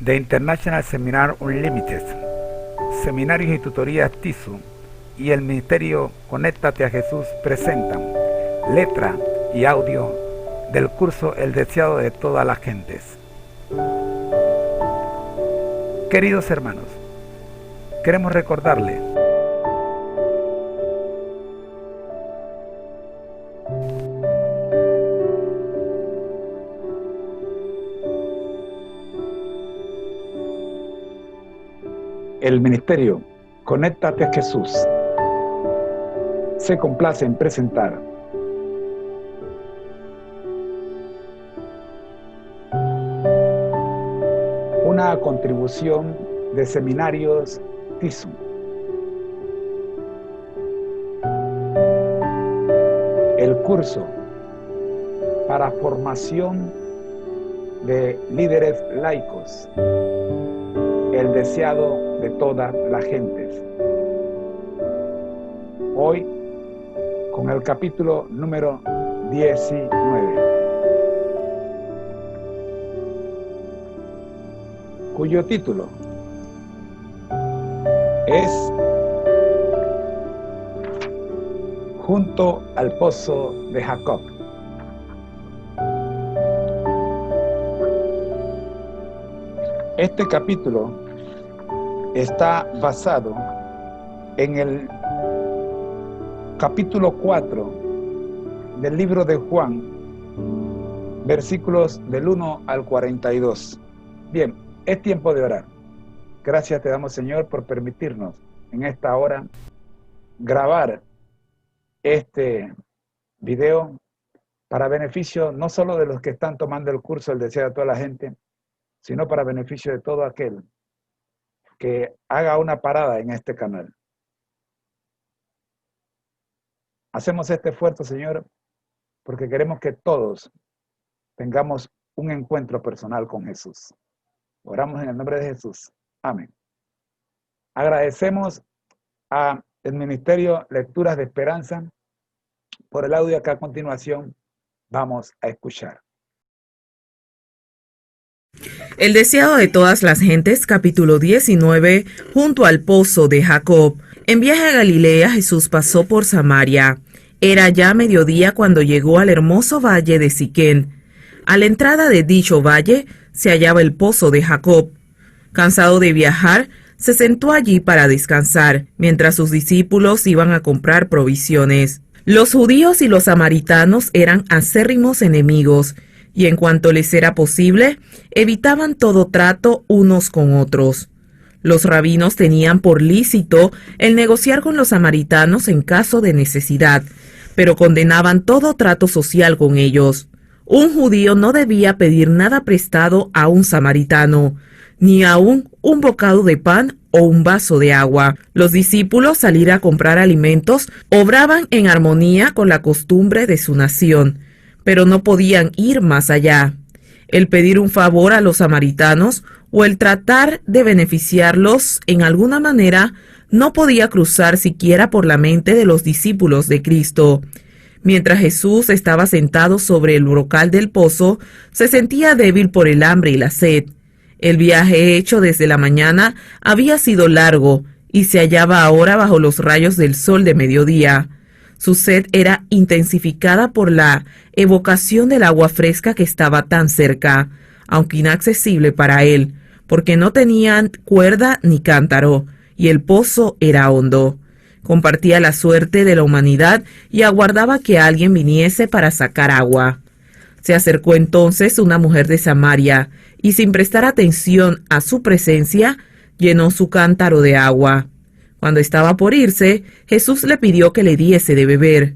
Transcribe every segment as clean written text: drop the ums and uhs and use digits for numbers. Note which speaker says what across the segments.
Speaker 1: The International Seminar Unlimited, Seminarios y Tutorías TISU y el Ministerio Conéctate a Jesús presentan letra y audio del curso El Deseado de Todas las Gentes. Queridos hermanos, queremos recordarles el Ministerio Conéctate a Jesús se complace en presentar una contribución de seminarios TISU. El curso para formación de líderes laicos, el deseado de todas las gentes. Hoy con el capítulo número 19, cuyo título es Junto al Pozo de Jacob. Este capítulo está basado en el capítulo 4 del libro de Juan, versículos del 1 al 42. Bien, es tiempo de orar. Gracias te damos, Señor, por permitirnos en esta hora grabar este video para beneficio no solo de los que están tomando el curso El Deseo de Toda la Gente, sino para beneficio de todo aquel que haga una parada en este canal. Hacemos este esfuerzo, Señor, porque queremos que todos tengamos un encuentro personal con Jesús. Oramos en el nombre de Jesús. Amén. Agradecemos al Ministerio Lecturas de Esperanza por el audio que a continuación vamos a escuchar.
Speaker 2: El Deseado de Todas las Gentes, capítulo 19, junto al Pozo de Jacob. En viaje a Galilea, Jesús pasó por Samaria. Era ya mediodía cuando llegó al hermoso valle de Siquén. A la entrada de dicho valle se hallaba el Pozo de Jacob. Cansado de viajar, se sentó allí para descansar, mientras sus discípulos iban a comprar provisiones. Los judíos y los samaritanos eran acérrimos enemigos, y en cuanto les era posible, evitaban todo trato unos con otros. Los rabinos tenían por lícito el negociar con los samaritanos en caso de necesidad, pero condenaban todo trato social con ellos. Un judío no debía pedir nada prestado a un samaritano, ni aun un bocado de pan o un vaso de agua. Los discípulos, al ir a comprar alimentos, obraban en armonía con la costumbre de su nación, pero no podían ir más allá. El pedir un favor a los samaritanos o el tratar de beneficiarlos en alguna manera no podía cruzar siquiera por la mente de los discípulos de Cristo. Mientras Jesús estaba sentado sobre el brocal del pozo, se sentía débil por el hambre y la sed. El viaje hecho desde la mañana había sido largo y se hallaba ahora bajo los rayos del sol de mediodía. Su sed era intensificada por la evocación del agua fresca que estaba tan cerca, aunque inaccesible para él, porque no tenían cuerda ni cántaro, y el pozo era hondo. Compartía la suerte de la humanidad y aguardaba que alguien viniese para sacar agua. Se acercó entonces una mujer de Samaria, y sin prestar atención a su presencia, llenó su cántaro de agua. Cuando estaba por irse, Jesús le pidió que le diese de beber.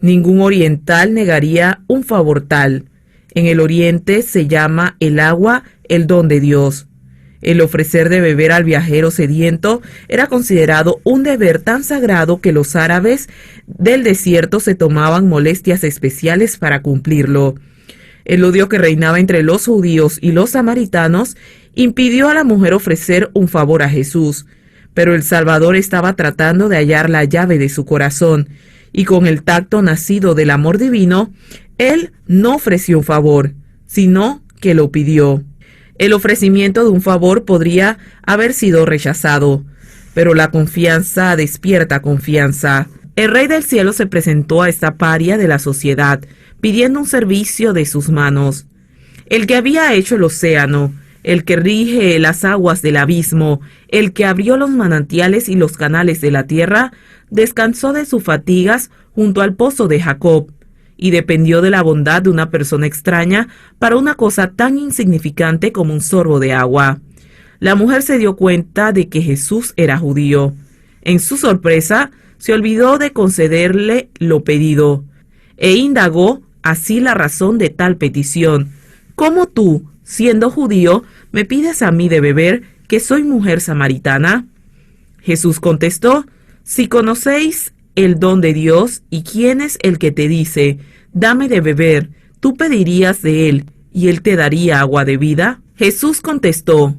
Speaker 2: Ningún oriental negaría un favor tal. En el oriente se llama el agua el don de Dios. El ofrecer de beber al viajero sediento era considerado un deber tan sagrado que los árabes del desierto se tomaban molestias especiales para cumplirlo. El odio que reinaba entre los judíos y los samaritanos impidió a la mujer ofrecer un favor a Jesús, pero el Salvador estaba tratando de hallar la llave de su corazón, y con el tacto nacido del amor divino, él no ofreció un favor, sino que lo pidió. El ofrecimiento de un favor podría haber sido rechazado, pero la confianza despierta confianza. El Rey del Cielo se presentó a esta paria de la sociedad, pidiendo un servicio de sus manos. El que había hecho el océano, el que rige las aguas del abismo, el que abrió los manantiales y los canales de la tierra, descansó de sus fatigas junto al pozo de Jacob, y dependió de la bondad de una persona extraña para una cosa tan insignificante como un sorbo de agua. La mujer se dio cuenta de que Jesús era judío. En su sorpresa, se olvidó de concederle lo pedido, e indagó así la razón de tal petición. ¿Cómo tú, siendo judío, me pides a mí de beber, que soy mujer samaritana? Jesús contestó: si conocéis el don de Dios y quién es el que te dice, dame de beber, tú pedirías de él, y él te daría agua de vida. Jesús contestó: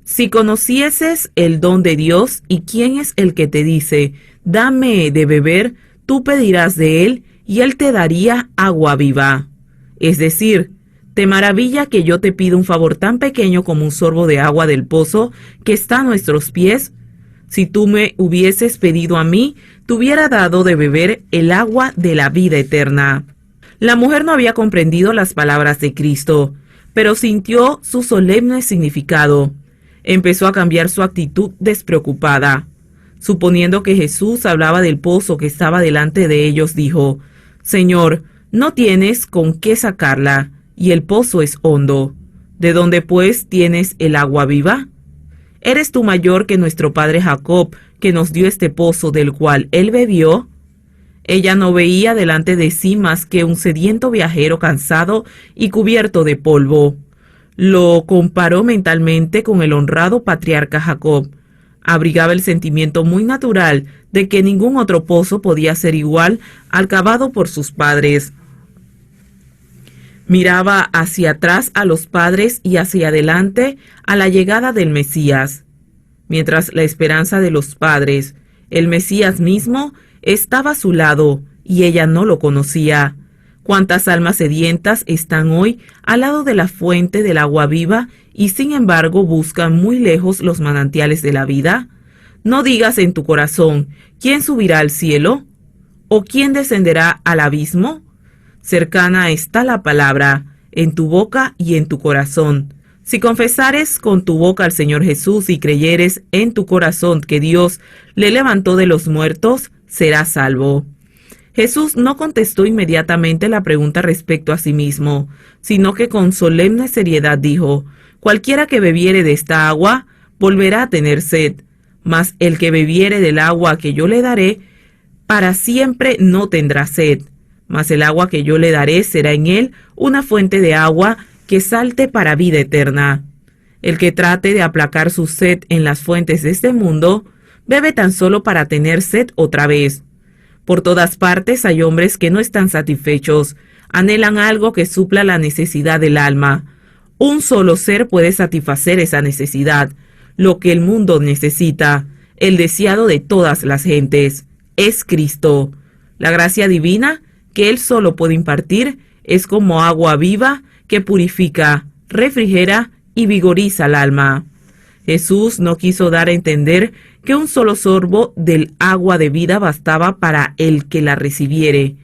Speaker 2: si conocieses el don de Dios y quién es el que te dice, dame de beber, tú pedirás de él, y él te daría agua viva. Es decir, ¿te maravilla que yo te pida un favor tan pequeño como un sorbo de agua del pozo que está a nuestros pies? Si tú me hubieses pedido a mí, te hubiera dado de beber el agua de la vida eterna. La mujer no había comprendido las palabras de Cristo, pero sintió su solemne significado. Empezó a cambiar su actitud despreocupada. Suponiendo que Jesús hablaba del pozo que estaba delante de ellos, dijo: Señor, no tienes con qué sacarla, y el pozo es hondo. ¿De dónde, pues, tienes el agua viva? ¿Eres tú mayor que nuestro padre Jacob, que nos dio este pozo del cual él bebió? Ella no veía delante de sí más que un sediento viajero cansado y cubierto de polvo. Lo comparó mentalmente con el honrado patriarca Jacob. Abrigaba el sentimiento muy natural de que ningún otro pozo podía ser igual al cavado por sus padres. Miraba hacia atrás a los padres y hacia adelante a la llegada del Mesías. Mientras la esperanza de los padres, el Mesías mismo, estaba a su lado y ella no lo conocía. ¿Cuántas almas sedientas están hoy al lado de la fuente del agua viva y sin embargo buscan muy lejos los manantiales de la vida? No digas en tu corazón: ¿quién subirá al cielo? ¿O quién descenderá al abismo? Cercana está la palabra, en tu boca y en tu corazón. Si confesares con tu boca al Señor Jesús y creyeres en tu corazón que Dios le levantó de los muertos, serás salvo. Jesús no contestó inmediatamente la pregunta respecto a sí mismo, sino que con solemne seriedad dijo: cualquiera que bebiere de esta agua volverá a tener sed, mas el que bebiere del agua que yo le daré, para siempre no tendrá sed. Mas el agua que yo le daré será en él una fuente de agua que salte para vida eterna. El que trate de aplacar su sed en las fuentes de este mundo, bebe tan solo para tener sed otra vez. Por todas partes hay hombres que no están satisfechos, anhelan algo que supla la necesidad del alma. Un solo ser puede satisfacer esa necesidad, lo que el mundo necesita, el deseado de todas las gentes, es Cristo. La gracia divina que Él solo puede impartir es como agua viva que purifica, refrigera y vigoriza el alma. Jesús no quiso dar a entender que un solo sorbo del agua de vida bastaba para el que la recibiere.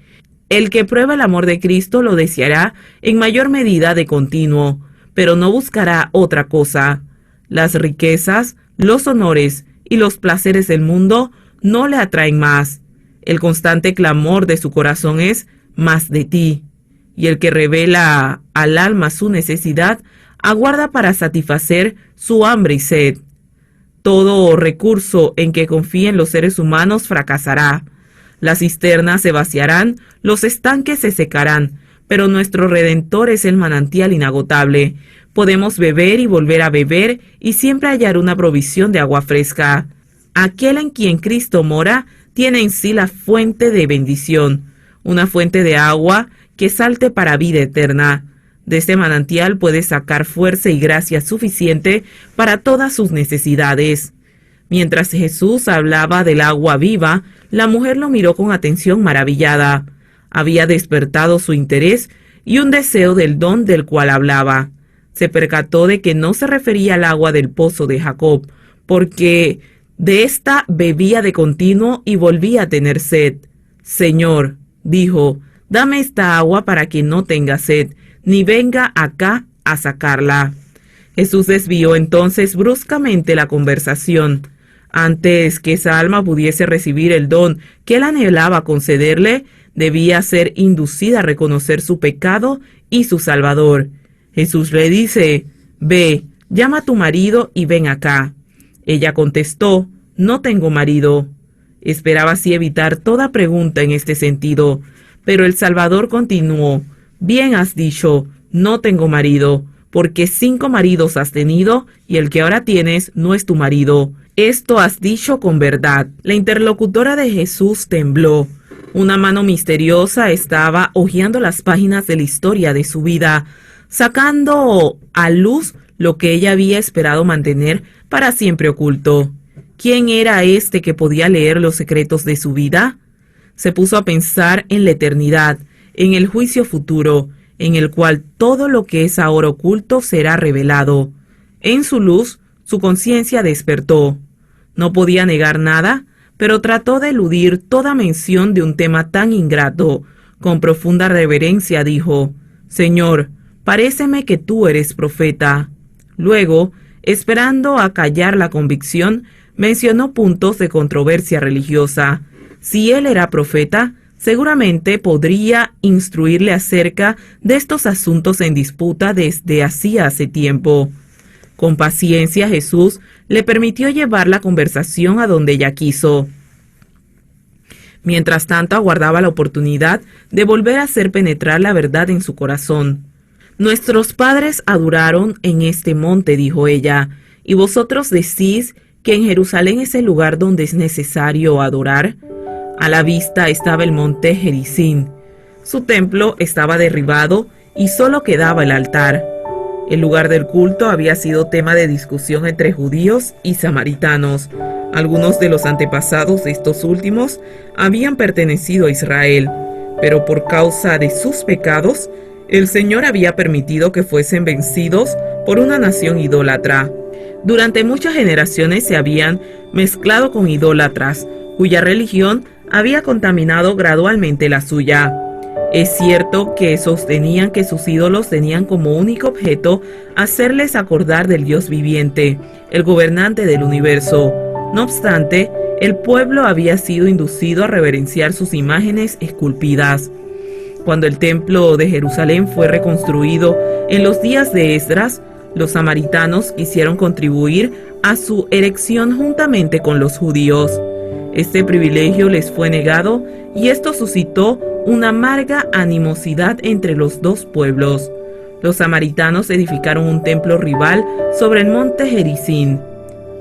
Speaker 2: El que prueba el amor de Cristo lo deseará en mayor medida de continuo, pero no buscará otra cosa. Las riquezas, los honores y los placeres del mundo no le atraen más. El constante clamor de su corazón es: más de ti. Y el que revela al alma su necesidad, aguarda para satisfacer su hambre y sed. Todo recurso en que confíen los seres humanos fracasará. Las cisternas se vaciarán, los estanques se secarán, pero nuestro Redentor es el manantial inagotable. Podemos beber y volver a beber y siempre hallar una provisión de agua fresca. Aquel en quien Cristo mora tiene en sí la fuente de bendición, una fuente de agua que salte para vida eterna. De este manantial puede sacar fuerza y gracia suficiente para todas sus necesidades. Mientras Jesús hablaba del agua viva, la mujer lo miró con atención maravillada. Había despertado su interés y un deseo del don del cual hablaba. Se percató de que no se refería al agua del pozo de Jacob, porque de ésta bebía de continuo y volvía a tener sed. Señor, dijo, dame esta agua para que no tenga sed, ni venga acá a sacarla. Jesús desvió entonces bruscamente la conversación. Antes que esa alma pudiese recibir el don que él anhelaba concederle, debía ser inducida a reconocer su pecado y su Salvador. Jesús le dice, ve, llama a tu marido y ven acá. Ella contestó, no tengo marido. Esperaba así evitar toda pregunta en este sentido, pero el Salvador continuó, bien has dicho, no tengo marido, porque 5 maridos has tenido y el que ahora tienes no es tu marido. Esto has dicho con verdad. La interlocutora de Jesús tembló. Una mano misteriosa estaba hojeando las páginas de la historia de su vida, sacando a luz lo que ella había esperado mantener para siempre oculto. ¿Quién era este que podía leer los secretos de su vida? Se puso a pensar en la eternidad, en el juicio futuro, en el cual todo lo que es ahora oculto será revelado. En su luz, su conciencia despertó. No podía negar nada, pero trató de eludir toda mención de un tema tan ingrato. Con profunda reverencia dijo, Señor, paréceme que tú eres profeta. Luego, esperando acallar la convicción, mencionó puntos de controversia religiosa. Si él era profeta, seguramente podría instruirle acerca de estos asuntos en disputa desde hacía hace tiempo. Con paciencia Jesús le permitió llevar la conversación a donde ella quiso. Mientras tanto aguardaba la oportunidad de volver a hacer penetrar la verdad en su corazón. Nuestros padres adoraron en este monte, dijo ella, y vosotros decís que en Jerusalén es el lugar donde es necesario adorar. A la vista estaba el monte Gerizim. Su templo estaba derribado y solo quedaba el altar. El lugar del culto había sido tema de discusión entre judíos y samaritanos. Algunos de los antepasados de estos últimos habían pertenecido a Israel, pero por causa de sus pecados, el Señor había permitido que fuesen vencidos por una nación idólatra. Durante muchas generaciones se habían mezclado con idólatras, cuya religión había contaminado gradualmente la suya. Es cierto que sostenían que sus ídolos tenían como único objeto hacerles acordar del Dios viviente, el gobernante del universo. No obstante, el pueblo había sido inducido a reverenciar sus imágenes esculpidas. Cuando el templo de Jerusalén fue reconstruido en los días de Esdras, los samaritanos quisieron contribuir a su erección juntamente con los judíos. Este privilegio les fue negado y esto suscitó una amarga animosidad entre los dos pueblos. Los samaritanos edificaron un templo rival sobre el monte Gerizim.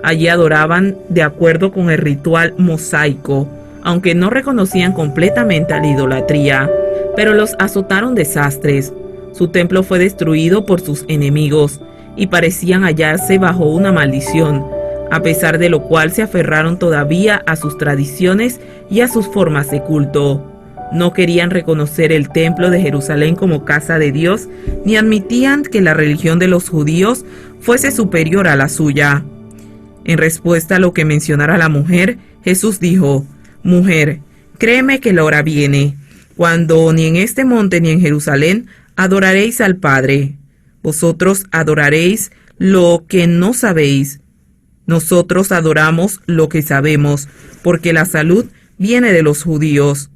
Speaker 2: Allí adoraban de acuerdo con el ritual mosaico, aunque no reconocían completamente a la idolatría, pero los azotaron desastres. Su templo fue destruido por sus enemigos y parecían hallarse bajo una maldición, a pesar de lo cual se aferraron todavía a sus tradiciones y a sus formas de culto. No querían reconocer el templo de Jerusalén como casa de Dios, ni admitían que la religión de los judíos fuese superior a la suya. En respuesta a lo que mencionara la mujer, Jesús dijo, Mujer, créeme que la hora viene, cuando ni en este monte ni en Jerusalén adoraréis al Padre. Vosotros adoraréis lo que no sabéis. Nosotros adoramos lo que sabemos, porque la salud viene de los judíos.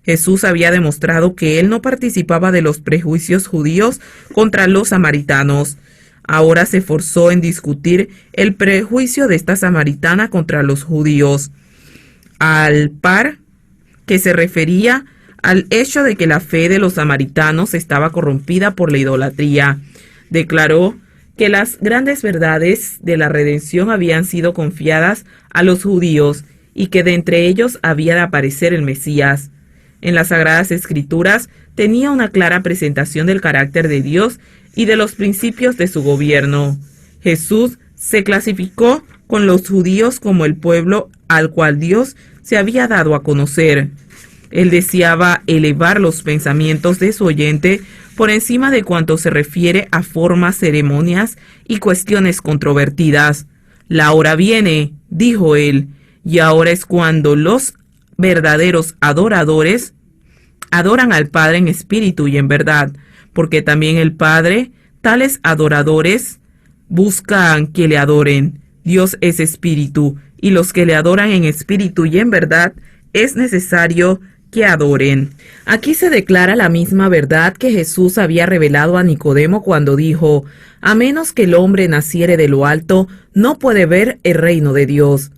Speaker 2: Jesús había demostrado que él no participaba de los prejuicios judíos contra los samaritanos. Ahora se esforzó en discutir el prejuicio de esta samaritana contra los judíos, al par que se refería al hecho de que la fe de los samaritanos estaba corrompida por la idolatría. Declaró que las grandes verdades de la redención habían sido confiadas a los judíos y que de entre ellos había de aparecer el Mesías. En las Sagradas Escrituras tenía una clara presentación del carácter de Dios y de los principios de su gobierno. Jesús se clasificó con los judíos como el pueblo al cual Dios se había dado a conocer. Él deseaba elevar los pensamientos de su oyente por encima de cuanto se refiere a formas, ceremonias y cuestiones controvertidas. La hora viene, dijo él, y ahora es cuando los verdaderos adoradores adoran al Padre en espíritu y en verdad, porque también el Padre, tales adoradores, buscan que le adoren. Dios es espíritu, y los que le adoran en espíritu y en verdad es necesario que adoren. Aquí se declara la misma verdad que Jesús había revelado a Nicodemo cuando dijo: a menos que el hombre naciere de lo alto, no puede ver el reino de Dios.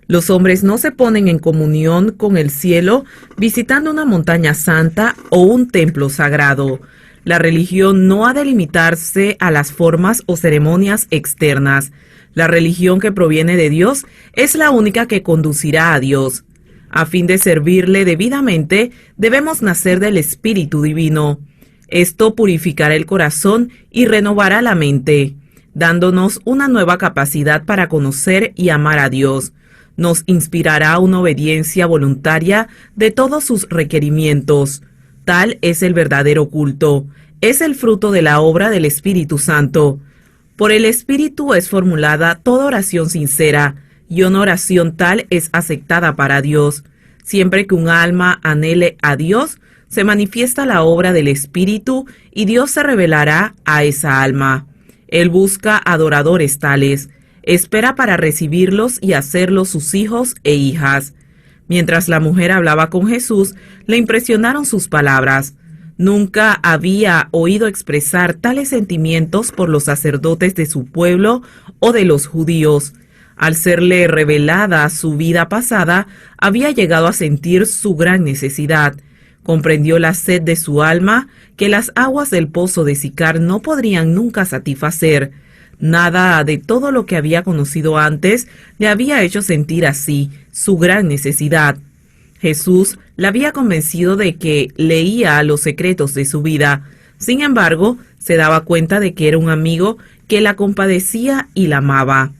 Speaker 2: Los hombres no se ponen en comunión con el cielo visitando una montaña santa o un templo sagrado. La religión no ha de limitarse a las formas o ceremonias externas. La religión que proviene de Dios es la única que conducirá a Dios. A fin de servirle debidamente, debemos nacer del Espíritu Divino. Esto purificará el corazón y renovará la mente, dándonos una nueva capacidad para conocer y amar a Dios. Nos inspirará una obediencia voluntaria de todos sus requerimientos. Tal es el verdadero culto. Es el fruto de la obra del Espíritu Santo. Por el Espíritu es formulada toda oración sincera, y una oración tal es aceptada para Dios. Siempre que un alma anhele a Dios, se manifiesta la obra del Espíritu y Dios se revelará a esa alma. Él busca adoradores tales, espera para recibirlos y hacerlos sus hijos e hijas. Mientras la mujer hablaba con Jesús, le impresionaron sus palabras. Nunca había oído expresar tales sentimientos por los sacerdotes de su pueblo o de los judíos. Al serle revelada su vida pasada, había llegado a sentir su gran necesidad. Comprendió la sed de su alma, que las aguas del pozo de Sicar no podrían nunca satisfacer. Nada de todo lo que había conocido antes le había hecho sentir así su gran necesidad. Jesús la había convencido de que leía los secretos de su vida. Sin embargo, se daba cuenta de que era un amigo que la compadecía y la amaba.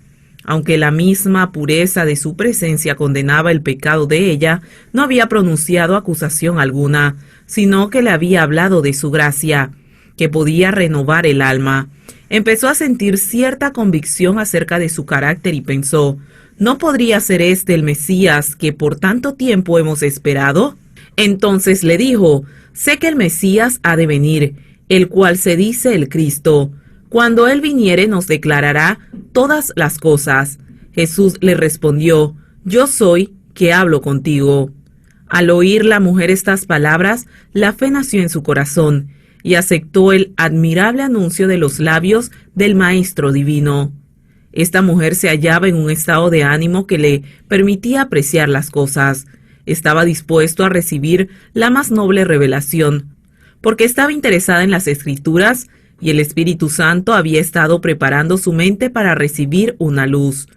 Speaker 2: Aunque la misma pureza de su presencia condenaba el pecado de ella, no había pronunciado acusación alguna, sino que le había hablado de su gracia, que podía renovar el alma. Empezó a sentir cierta convicción acerca de su carácter y pensó: ¿no podría ser este el Mesías que por tanto tiempo hemos esperado? Entonces le dijo: sé que el Mesías ha de venir, el cual se dice el Cristo. Cuando él viniere nos declarará todas las cosas. Jesús le respondió: yo soy que hablo contigo. Al oír la mujer estas palabras, la fe nació en su corazón y aceptó el admirable anuncio de los labios del Maestro Divino. Esta mujer se hallaba en un estado de ánimo que le permitía apreciar las cosas. Estaba dispuesto a recibir la más noble revelación, porque estaba interesada en las Escrituras y el Espíritu Santo había estado preparando su mente para recibir una luz.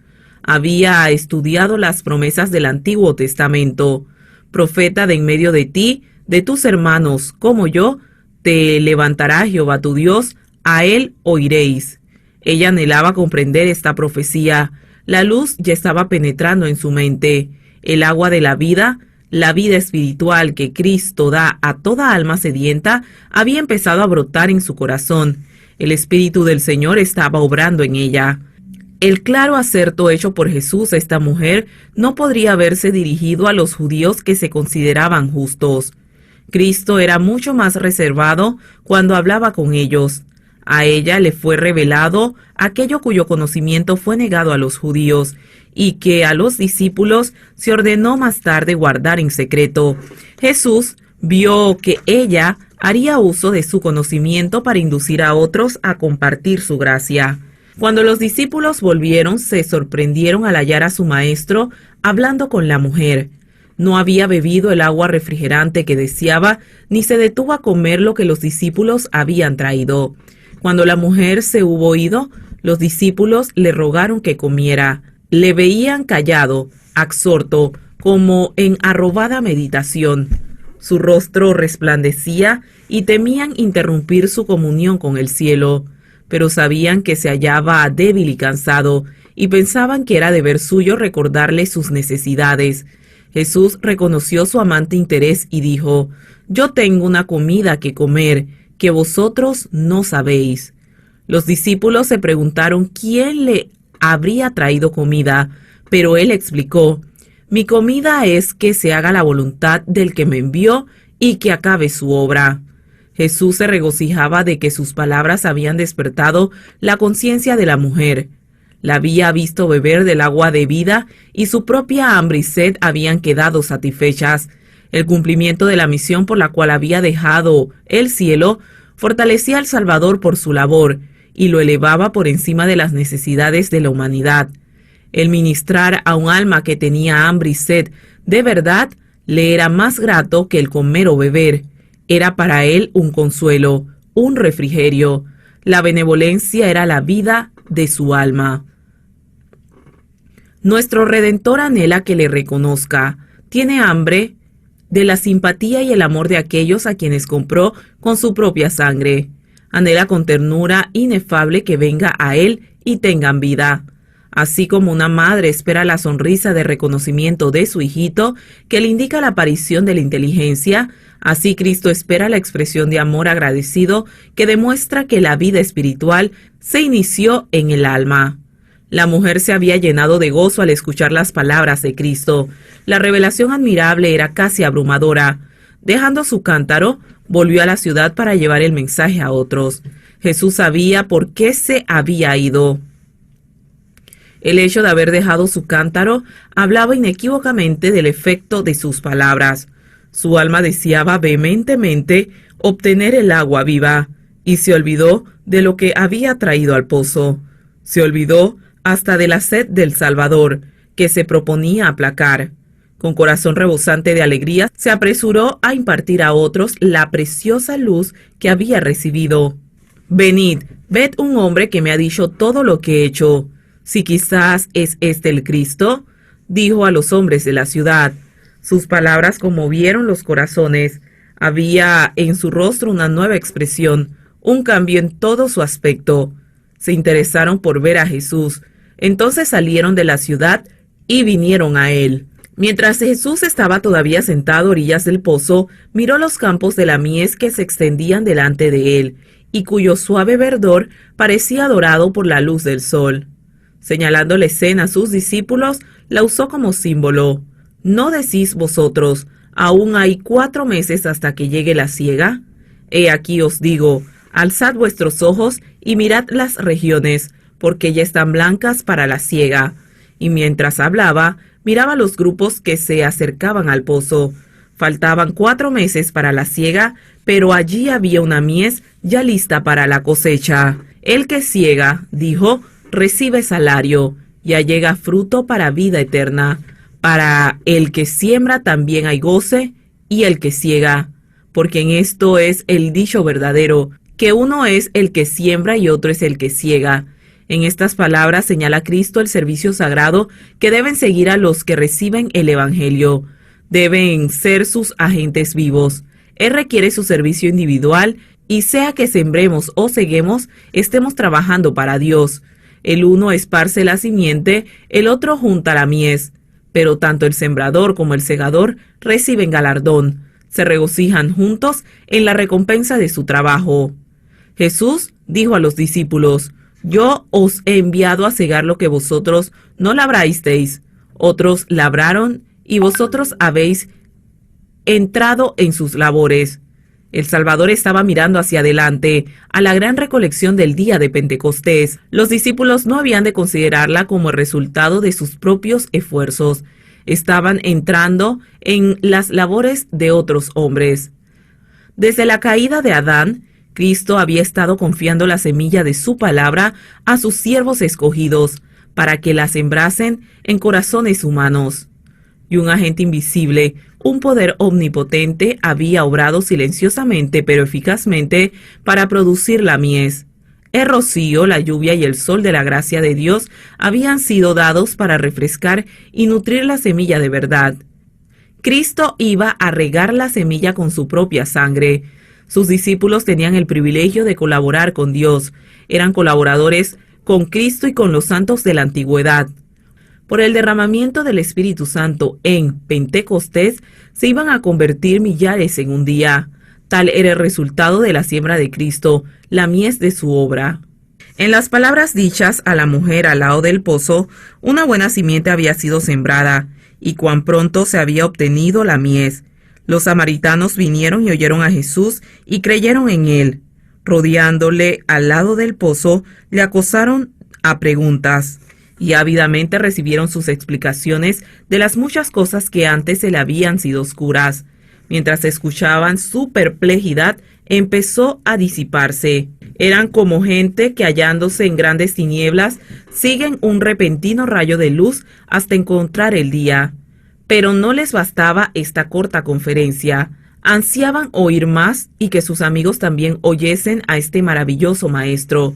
Speaker 2: Había estudiado las promesas del Antiguo Testamento. Profeta de en medio de ti, de tus hermanos, como yo, te levantará Jehová tu Dios, a él oiréis. Ella anhelaba comprender esta profecía. La luz ya estaba penetrando en su mente. El agua de la vida espiritual que Cristo da a toda alma sedienta, había empezado a brotar en su corazón. El Espíritu del Señor estaba obrando en ella. El claro acerto hecho por Jesús a esta mujer no podría haberse dirigido a los judíos que se consideraban justos. Cristo era mucho más reservado cuando hablaba con ellos. A ella le fue revelado aquello cuyo conocimiento fue negado a los judíos y que a los discípulos se ordenó más tarde guardar en secreto. Jesús vio que ella haría uso de su conocimiento para inducir a otros a compartir su gracia. Cuando los discípulos volvieron, se sorprendieron al hallar a su maestro hablando con la mujer. No había bebido el agua refrigerante que deseaba, ni se detuvo a comer lo que los discípulos habían traído. Cuando la mujer se hubo ido, los discípulos le rogaron que comiera. Le veían callado, absorto, como en arrobada meditación. Su rostro resplandecía y temían interrumpir su comunión con el cielo, pero sabían que se hallaba débil y cansado, y pensaban que era deber suyo recordarle sus necesidades. Jesús reconoció su amante interés y dijo: «Yo tengo una comida que comer que vosotros no sabéis». Los discípulos se preguntaron quién le habría traído comida, pero él explicó: «Mi comida es que se haga la voluntad del que me envió y que acabe su obra». Jesús se regocijaba de que sus palabras habían despertado la conciencia de la mujer. La había visto beber del agua de vida y su propia hambre y sed habían quedado satisfechas. El cumplimiento de la misión por la cual había dejado el cielo fortalecía al Salvador por su labor y lo elevaba por encima de las necesidades de la humanidad. El ministrar a un alma que tenía hambre y sed de verdad le era más grato que el comer o beber. Era para él un consuelo, un refrigerio. La benevolencia era la vida de su alma. Nuestro Redentor anhela que le reconozca. Tiene hambre de la simpatía y el amor de aquellos a quienes compró con su propia sangre. Anhela con ternura inefable que venga a él y tengan vida. Así como una madre espera la sonrisa de reconocimiento de su hijito, que le indica la aparición de la inteligencia, así Cristo espera la expresión de amor agradecido que demuestra que la vida espiritual se inició en el alma. La mujer se había llenado de gozo al escuchar las palabras de Cristo. La revelación admirable era casi abrumadora. Dejando su cántaro, volvió a la ciudad para llevar el mensaje a otros. Jesús sabía por qué se había ido. El hecho de haber dejado su cántaro hablaba inequívocamente del efecto de sus palabras. Su alma deseaba vehementemente obtener el agua viva y se olvidó de lo que había traído al pozo. Se olvidó hasta de la sed del Salvador, que se proponía aplacar. Con corazón rebosante de alegría, se apresuró a impartir a otros la preciosa luz que había recibido. «Venid, ved un hombre que me ha dicho todo lo que he hecho. Si quizás es este el Cristo», dijo a los hombres de la ciudad. Sus palabras conmovieron los corazones. Había en su rostro una nueva expresión, un cambio en todo su aspecto. Se interesaron por ver a Jesús. Entonces salieron de la ciudad y vinieron a él. Mientras Jesús estaba todavía sentado a orillas del pozo, miró los campos de la mies que se extendían delante de él, y cuyo suave verdor parecía dorado por la luz del sol. Señalando la escena a sus discípulos, la usó como símbolo. ¿No decís vosotros, aún hay 4 meses hasta que llegue la siega? He aquí os digo, alzad vuestros ojos y mirad las regiones, porque ya están blancas para la siega. Y mientras hablaba, miraba los grupos que se acercaban al pozo. Faltaban 4 meses para la siega, pero allí había una mies ya lista para la cosecha. El que siega, dijo, recibe salario, ya llega fruto para vida eterna. Para el que siembra también hay goce, y el que siega, porque en esto es el dicho verdadero, que uno es el que siembra y otro es el que siega. En estas palabras señala Cristo el servicio sagrado que deben seguir a los que reciben el Evangelio. Deben ser sus agentes vivos. Él requiere su servicio individual y sea que sembremos o seguemos, estemos trabajando para Dios. El uno esparce la simiente, el otro junta la mies. Pero tanto el sembrador como el segador reciben galardón. Se regocijan juntos en la recompensa de su trabajo. Jesús dijo a los discípulos: «Yo os he enviado a segar lo que vosotros no labrasteis. Otros labraron y vosotros habéis entrado en sus labores». El Salvador estaba mirando hacia adelante, a la gran recolección del día de Pentecostés. Los discípulos no habían de considerarla como el resultado de sus propios esfuerzos. Estaban entrando en las labores de otros hombres. Desde la caída de Adán, Cristo había estado confiando la semilla de su palabra a sus siervos escogidos para que la sembrasen en corazones humanos. Y un agente invisible, un poder omnipotente, había obrado silenciosamente pero eficazmente para producir la mies. El rocío, la lluvia y el sol de la gracia de Dios habían sido dados para refrescar y nutrir la semilla de verdad. Cristo iba a regar la semilla con su propia sangre. Sus discípulos tenían el privilegio de colaborar con Dios. Eran colaboradores con Cristo y con los santos de la antigüedad. Por el derramamiento del Espíritu Santo en Pentecostés, se iban a convertir millares en un día. Tal era el resultado de la siembra de Cristo, la mies de su obra. En las palabras dichas a la mujer al lado del pozo, una buena simiente había sido sembrada, y cuán pronto se había obtenido la mies. Los samaritanos vinieron y oyeron a Jesús y creyeron en él. Rodeándole al lado del pozo, le acosaron a preguntas, y ávidamente recibieron sus explicaciones de las muchas cosas que antes se le habían sido oscuras. Mientras escuchaban, su perplejidad empezó a disiparse. Eran como gente que, hallándose en grandes tinieblas, siguen un repentino rayo de luz hasta encontrar el día. Pero no les bastaba esta corta conferencia. Ansiaban oír más y que sus amigos también oyesen a este maravilloso maestro.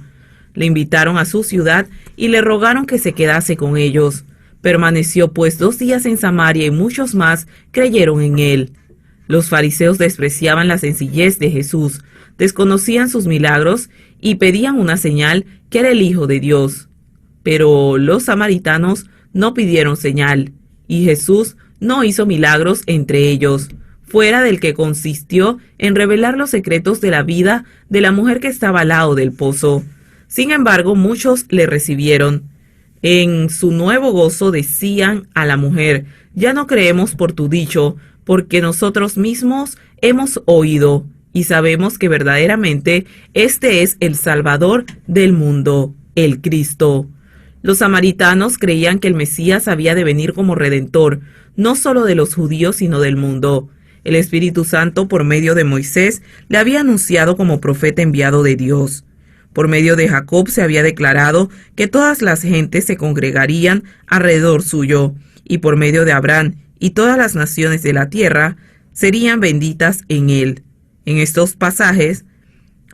Speaker 2: Le invitaron a su ciudad y le rogaron que se quedase con ellos. Permaneció pues 2 días en Samaria y muchos más creyeron en él. Los fariseos despreciaban la sencillez de Jesús, desconocían sus milagros y pedían una señal que era el Hijo de Dios. Pero los samaritanos no pidieron señal, y Jesús no hizo milagros entre ellos, fuera del que consistió en revelar los secretos de la vida de la mujer que estaba al lado del pozo. Sin embargo, muchos le recibieron. En su nuevo gozo decían a la mujer: ya no creemos por tu dicho, porque nosotros mismos hemos oído y sabemos que verdaderamente este es el Salvador del mundo, el Cristo. Los samaritanos creían que el Mesías había de venir como Redentor, no solo de los judíos, sino del mundo. El Espíritu Santo, por medio de Moisés, le había anunciado como profeta enviado de Dios. Por medio de Jacob se había declarado que todas las gentes se congregarían alrededor suyo, y por medio de Abraham y todas las naciones de la tierra serían benditas en él. En estos pasajes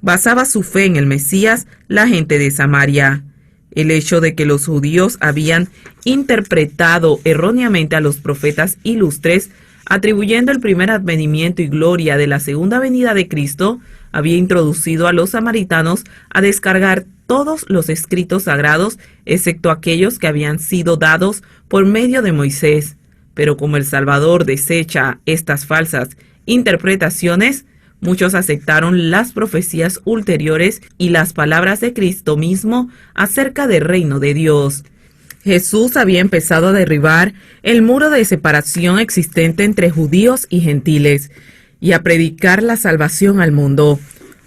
Speaker 2: basaba su fe en el Mesías la gente de Samaria. El hecho de que los judíos habían interpretado erróneamente a los profetas ilustres, atribuyendo el primer advenimiento y gloria de la segunda venida de Cristo, había introducido a los samaritanos a descargar todos los escritos sagrados, excepto aquellos que habían sido dados por medio de Moisés. Pero como el Salvador desecha estas falsas interpretaciones, muchos aceptaron las profecías ulteriores y las palabras de Cristo mismo acerca del reino de Dios. Jesús había empezado a derribar el muro de separación existente entre judíos y gentiles y a predicar la salvación al mundo.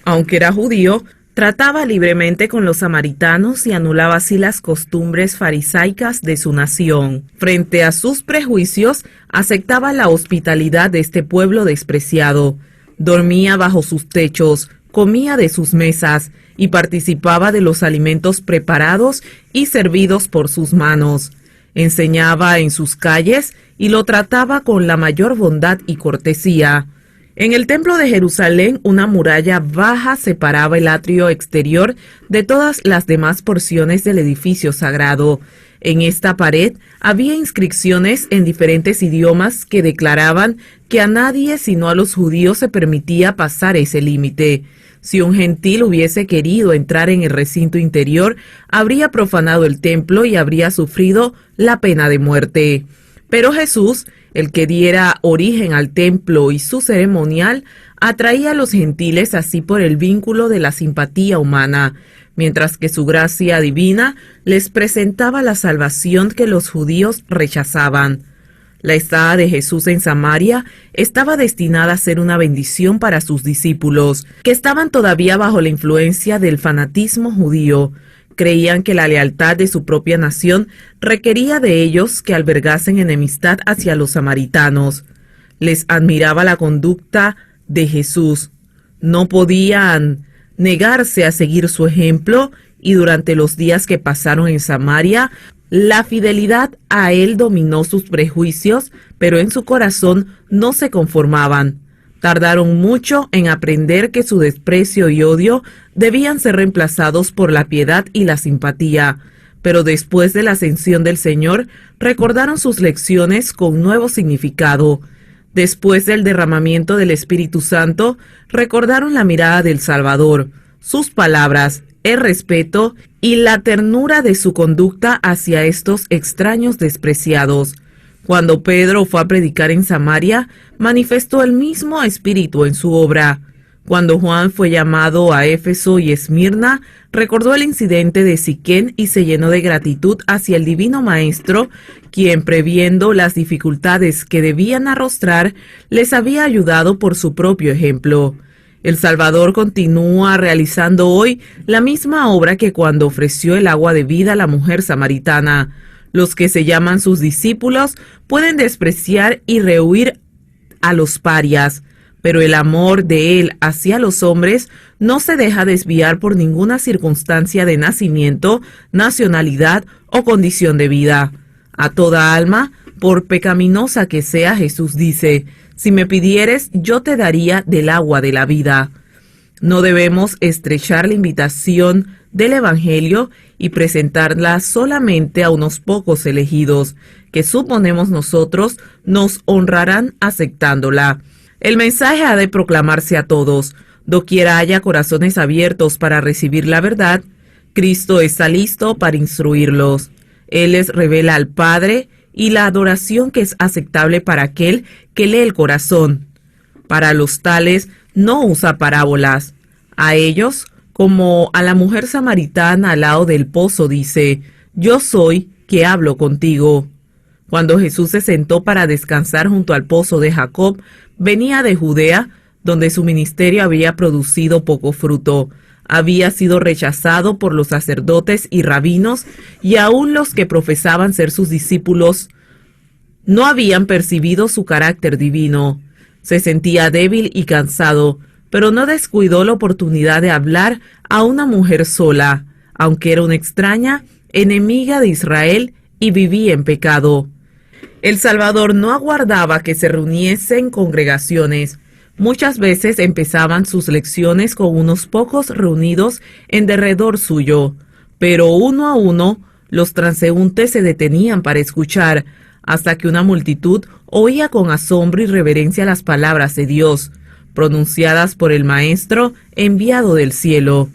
Speaker 2: Aunque era judío, trataba libremente con los samaritanos y anulaba así las costumbres farisaicas de su nación. Frente a sus prejuicios, aceptaba la hospitalidad de este pueblo despreciado. Dormía bajo sus techos, comía de sus mesas y participaba de los alimentos preparados y servidos por sus manos. Enseñaba en sus calles y lo trataba con la mayor bondad y cortesía. En el templo de Jerusalén, una muralla baja separaba el atrio exterior de todas las demás porciones del edificio sagrado. En esta pared había inscripciones en diferentes idiomas que declaraban que a nadie sino a los judíos se permitía pasar ese límite. Si un gentil hubiese querido entrar en el recinto interior, habría profanado el templo y habría sufrido la pena de muerte. Pero Jesús, el que diera origen al templo y su ceremonial, atraía a los gentiles así por el vínculo de la simpatía humana, mientras que su gracia divina les presentaba la salvación que los judíos rechazaban. La estada de Jesús en Samaria estaba destinada a ser una bendición para sus discípulos, que estaban todavía bajo la influencia del fanatismo judío. Creían que la lealtad de su propia nación requería de ellos que albergasen enemistad hacia los samaritanos. Les admiraba la conducta de Jesús. No podían negarse a seguir su ejemplo y durante los días que pasaron en Samaria, la fidelidad a él dominó sus prejuicios, pero en su corazón no se conformaban. Tardaron mucho en aprender que su desprecio y odio debían ser reemplazados por la piedad y la simpatía, pero después de la ascensión del Señor, recordaron sus lecciones con nuevo significado. Después del derramamiento del Espíritu Santo, recordaron la mirada del Salvador, sus palabras, el respeto y la ternura de su conducta hacia estos extraños despreciados. Cuando Pedro fue a predicar en Samaria, manifestó el mismo espíritu en su obra. Cuando Juan fue llamado a Éfeso y Esmirna, recordó el incidente de Siquén y se llenó de gratitud hacia el divino maestro, quien, previendo las dificultades que debían arrostrar, les había ayudado por su propio ejemplo. El Salvador continúa realizando hoy la misma obra que cuando ofreció el agua de vida a la mujer samaritana. Los que se llaman sus discípulos pueden despreciar y rehuir a los parias, pero el amor de él hacia los hombres no se deja desviar por ninguna circunstancia de nacimiento, nacionalidad o condición de vida. A toda alma, por pecaminosa que sea, Jesús dice: si me pidieres, yo te daría del agua de la vida. No debemos estrechar la invitación del Evangelio y presentarla solamente a unos pocos elegidos, que suponemos nosotros nos honrarán aceptándola. El mensaje ha de proclamarse a todos. Doquiera haya corazones abiertos para recibir la verdad, Cristo está listo para instruirlos. Él les revela al Padre y la adoración que es aceptable para aquel que lee el corazón. Para los tales no usa parábolas. A ellos, como a la mujer samaritana al lado del pozo, dice: yo soy que hablo contigo. Cuando Jesús se sentó para descansar junto al pozo de Jacob, venía de Judea, donde su ministerio había producido poco fruto. Había sido rechazado por los sacerdotes y rabinos, y aún los que profesaban ser sus discípulos no habían percibido su carácter divino. Se sentía débil y cansado, pero no descuidó la oportunidad de hablar a una mujer sola, aunque era una extraña, enemiga de Israel y vivía en pecado. El Salvador no aguardaba que se reuniesen congregaciones. Muchas veces empezaban sus lecciones con unos pocos reunidos en derredor suyo, pero uno a uno los transeúntes se detenían para escuchar, hasta que una multitud oía con asombro y reverencia las palabras de Dios, pronunciadas por el Maestro enviado del cielo.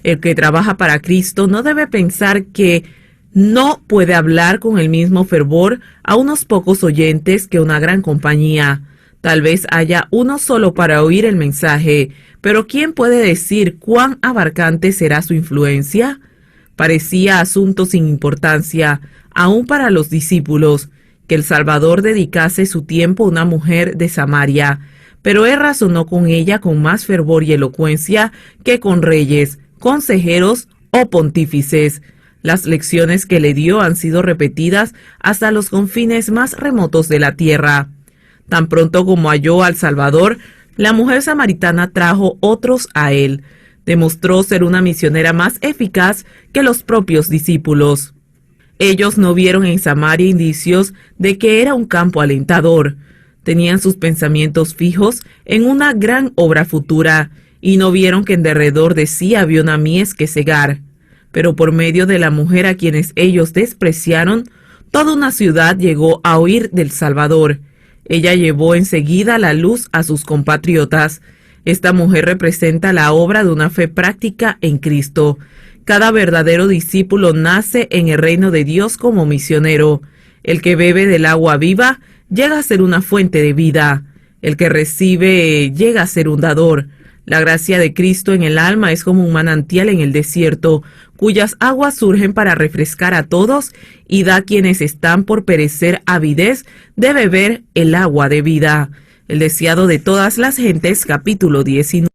Speaker 2: El que trabaja para Cristo no debe pensar que no puede hablar con el mismo fervor a unos pocos oyentes que una gran compañía. Tal vez haya uno solo para oír el mensaje, pero ¿quién puede decir cuán abarcante será su influencia? Parecía asunto sin importancia, aún para los discípulos, que el Salvador dedicase su tiempo a una mujer de Samaria, pero él razonó con ella con más fervor y elocuencia que con reyes, consejeros o pontífices. Las lecciones que le dio han sido repetidas hasta los confines más remotos de la tierra. Tan pronto como halló al Salvador, la mujer samaritana trajo otros a él. Demostró ser una misionera más eficaz que los propios discípulos. Ellos no vieron en Samaria indicios de que era un campo alentador. Tenían sus pensamientos fijos en una gran obra futura y no vieron que en derredor de sí había una mies que cegar. Pero por medio de la mujer a quienes ellos despreciaron, toda una ciudad llegó a oír del Salvador. Ella llevó enseguida la luz a sus compatriotas. Esta mujer representa la obra de una fe práctica en Cristo. Cada verdadero discípulo nace en el reino de Dios como misionero. El que bebe del agua viva llega a ser una fuente de vida. El que recibe llega a ser un dador. La gracia de Cristo en el alma es como un manantial en el desierto, cuyas aguas surgen para refrescar a todos y da a quienes están por perecer avidez de beber el agua de vida. El deseado de todas las gentes, capítulo 19.